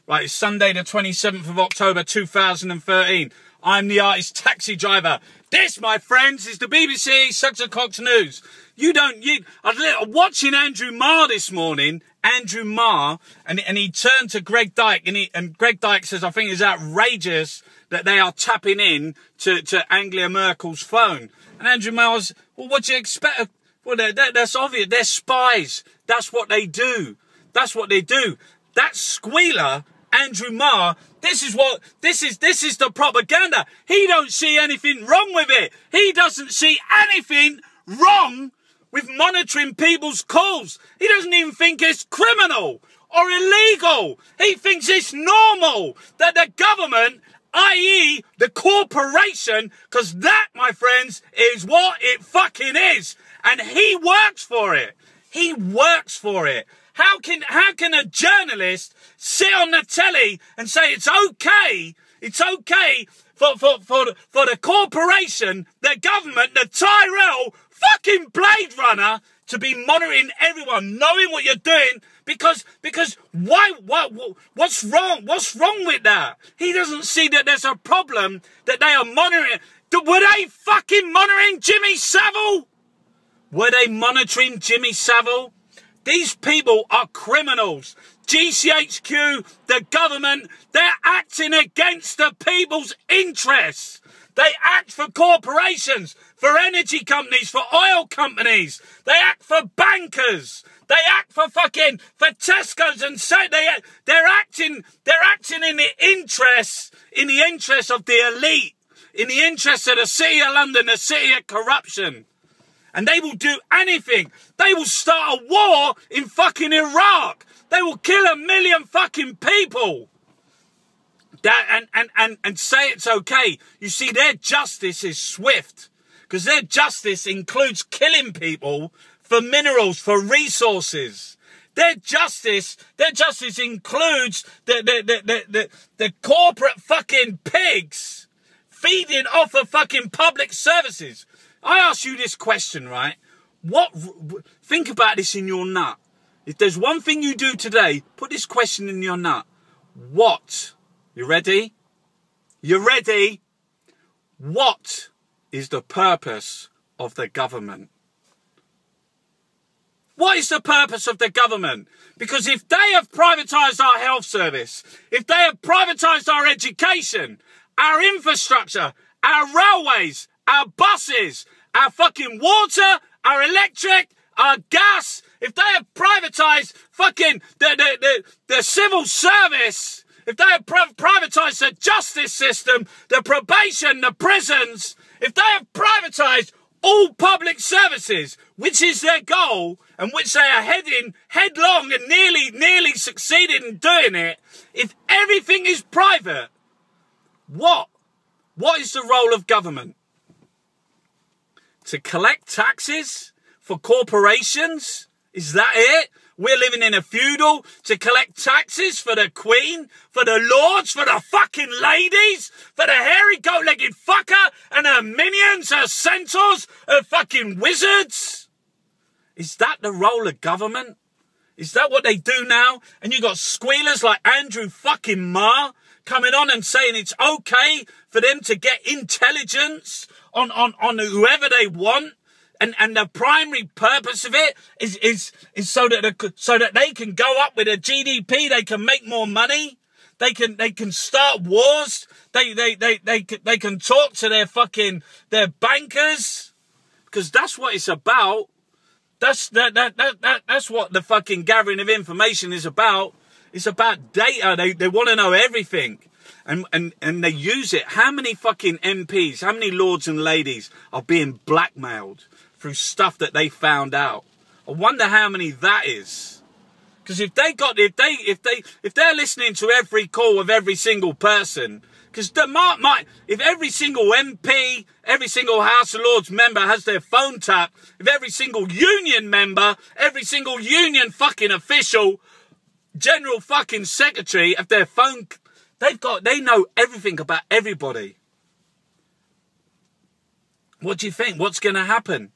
Right, it's Sunday the 27th of October 2013. I'm the artist taxi driver. This, my friends, is the BBC Sucks and Cocks News. I was watching Andrew Marr this morning, and he turned to Greg Dyke, and Greg Dyke says, I think it's outrageous that they are tapping in to Angela Merkel's phone. And Andrew Marr's, well, what do you expect? Well, that's obvious. They're spies. That's what they do. That's what they do. That squealer, Andrew Marr, this is the propaganda. He don't see anything wrong with it. He doesn't see anything wrong with monitoring people's calls. He doesn't even think it's criminal or illegal. He thinks it's normal that the government, i.e. the corporation, because that, my friends, is what it fucking is. And he works for it. He works for it. How can a journalist sit on the telly and say it's okay for the corporation, the government, the Tyrell fucking Blade Runner to be monitoring everyone, knowing what you're doing, because why, what's wrong? What's wrong with that? He doesn't see that there's a problem that they are monitoring. Were they fucking monitoring Jimmy Savile? Were they monitoring Jimmy Savile? These people are criminals. GCHQ, the government, they're acting against the people's interests. They act for corporations, for energy companies, for oil companies. They act for bankers. They act for Tesco's, and say they're acting in the interests of the elite, in the interests of the City of London, the city of corruption. And they will do anything. They will start a war in fucking Iraq. They will kill 1 million fucking people. And say it's okay. You see, their justice is swift. Because their justice includes killing people for minerals, for resources. Their justice includes the corporate fucking pigs feeding off of fucking public services. I ask you this question, right? Think about this in your nut. If there's one thing you do today, put this question in your nut. What? You ready? You ready? What is the purpose of the government? What is the purpose of the government? Because if they have privatised our health service, if they have privatised our education, our infrastructure, our railways, our buses, our fucking water, our electric, our gas, if they have privatised fucking the civil service, if they have privatised the justice system, the probation, the prisons, if they have privatised all public services, which is their goal, and which they are heading headlong and nearly succeeded in doing it, if everything is private, what is the role of government? To collect taxes for corporations? Is that it? We're living in a feudal to collect taxes for the Queen, for the lords, for the fucking ladies, for the hairy goat-legged fucker and her minions, her centaurs, her fucking wizards? Is that the role of government? Is that what they do now? And you got squealers like Andrew fucking Marr coming on and saying it's okay for them to get intelligence on whoever they want, and the primary purpose of it is so that they can go up with a GDP, they can make more money, they can start wars, they can talk to their bankers, because that's what it's about. That's what the fucking gathering of information is about. It's about data. They want to know everything. And they use it. How many fucking MPs, how many lords and ladies are being blackmailed through stuff that they found out? I wonder how many that is. Because if they're listening to every call of every single person, because if every single MP, every single House of Lords member has their phone tapped, if every single union member, every single union fucking official, general fucking secretary, if their phone, they know everything about everybody. What do you think? What's going to happen?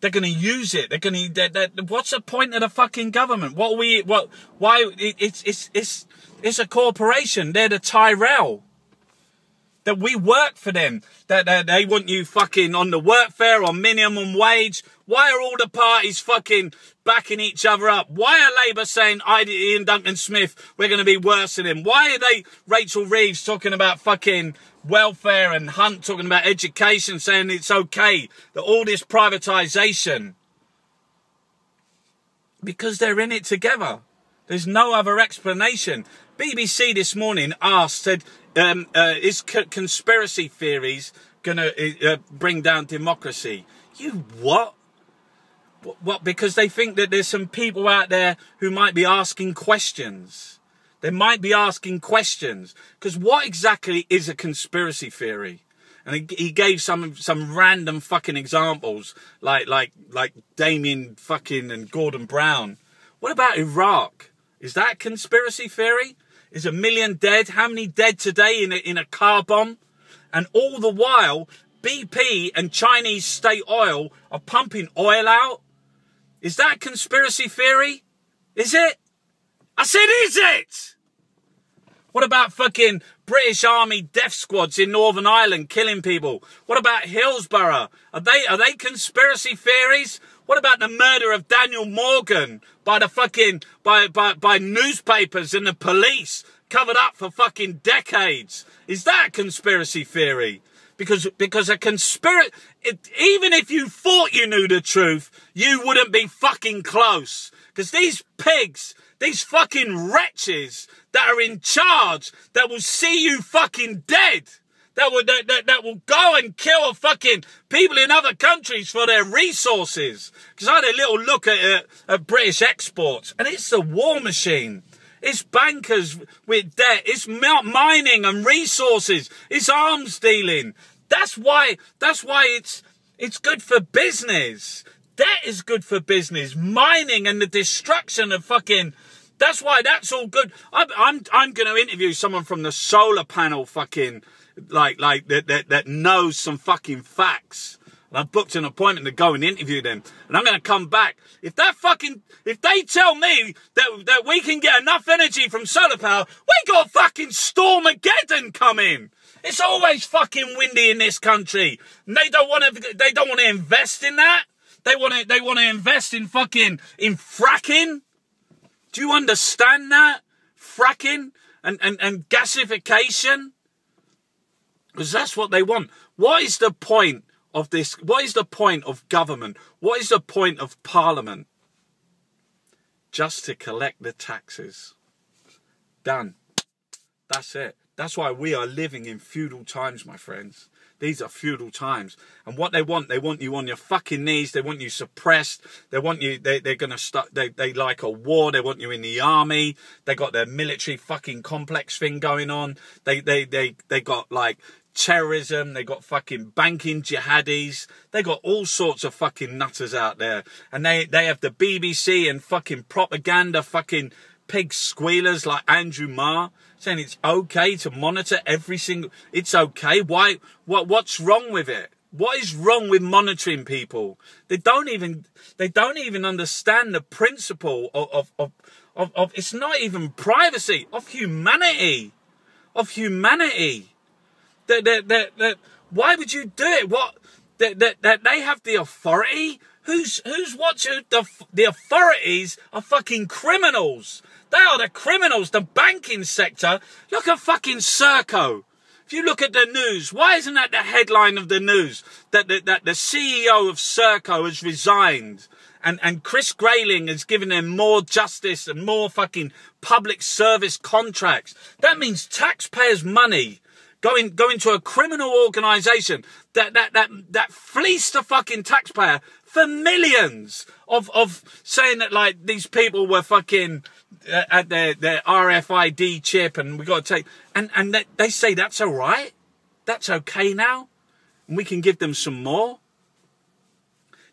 They're going to use it. They're going to. What's the point of the fucking government? Why? It's a corporation. They're the Tyrell. That we work for them. That they want you fucking on the workfare, on minimum wage. Why are all the parties fucking backing each other up? Why are Labour saying Ian Duncan Smith, we're going to be worse than him? Why are they, Rachel Reeves, talking about fucking welfare, and Hunt talking about education, saying it's okay, that all this privatisation? Because they're in it together. There's no other explanation. BBC this morning said, is conspiracy theories going to bring down democracy? You what? What? Because they think that there's some people out there who might be asking questions. They might be asking questions. Because what exactly is a conspiracy theory? And he gave some random fucking examples, like Damien fucking and Gordon Brown. What about Iraq? Is that a conspiracy theory? Is 1 million dead? How many dead today in a car bomb? And all the while, BP and Chinese state oil are pumping oil out? Is that a conspiracy theory? Is it? I said, is it? What about fucking British Army death squads in Northern Ireland killing people? What about Hillsborough? Are they conspiracy theories? What about the murder of Daniel Morgan by the fucking by newspapers and the police, covered up for fucking decades? Is that a conspiracy theory? Because a conspiracy, even if you thought you knew the truth, you wouldn't be fucking close. Because these pigs, these fucking wretches that are in charge, that will see you fucking dead, that will go and kill fucking people in other countries for their resources. Because I had a little look at British exports, and it's the war machine. It's bankers with debt. It's mining and resources. It's arms dealing. That's why it's good for business. Debt is good for business. Mining and the destruction of fucking. That's why that's all good. I'm going to interview someone from the solar panel fucking that knows some fucking facts. And I've booked an appointment to go and interview them. And I'm going to come back. If they tell me that we can get enough energy from solar power, we got fucking Stormageddon coming. It's always fucking windy in this country. And they don't want to invest in that. They want to invest in fracking. Do you understand that? Fracking and gasification? Because that's what they want. What is the point of this? What is the point of government? What is the point of parliament? Just to collect the taxes. Done. That's it. That's why we are living in feudal times, my friends. These are feudal times. And what they want you on your fucking knees. They want you suppressed. They want you, they're going to start, they like a war. They want you in the army. They got their military fucking complex thing going on. They got like terrorism. They got fucking banking jihadis. They got all sorts of fucking nutters out there. And they have the BBC and fucking propaganda fucking pig squealers like Andrew Marr, saying it's okay to monitor every single. It's okay. Why? What's wrong with it? What is wrong with monitoring people? They don't even understand the principle of it's not even privacy, of humanity, That why would you do it? What? That they have the authority. Who's watching? The authorities are fucking criminals. They are the criminals, the banking sector. Look at fucking Serco. If you look at the news, why isn't that the headline of the news? That the CEO of Serco has resigned. And Chris Grayling has given them more justice and more fucking public service contracts. That means taxpayers' money going to a criminal organisation that fleeced the fucking taxpayer for millions of saying that like these people were fucking at their RFID chip and we got to take and they say that's all right, that's okay now, and we can give them some more.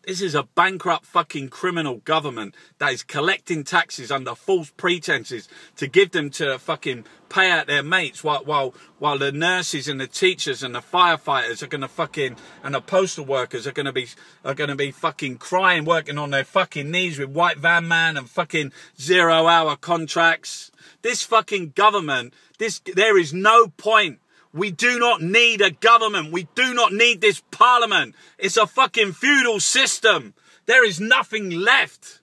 This is a bankrupt fucking criminal government that is collecting taxes under false pretenses to give them to fucking pay out their mates while the nurses and the teachers and the firefighters are gonna fucking, and the postal workers are gonna be fucking crying, working on their fucking knees with white van man and fucking 0-hour contracts. This fucking government, there is no point. We do not need a government. We do not need this parliament. It's a fucking feudal system. There is nothing left.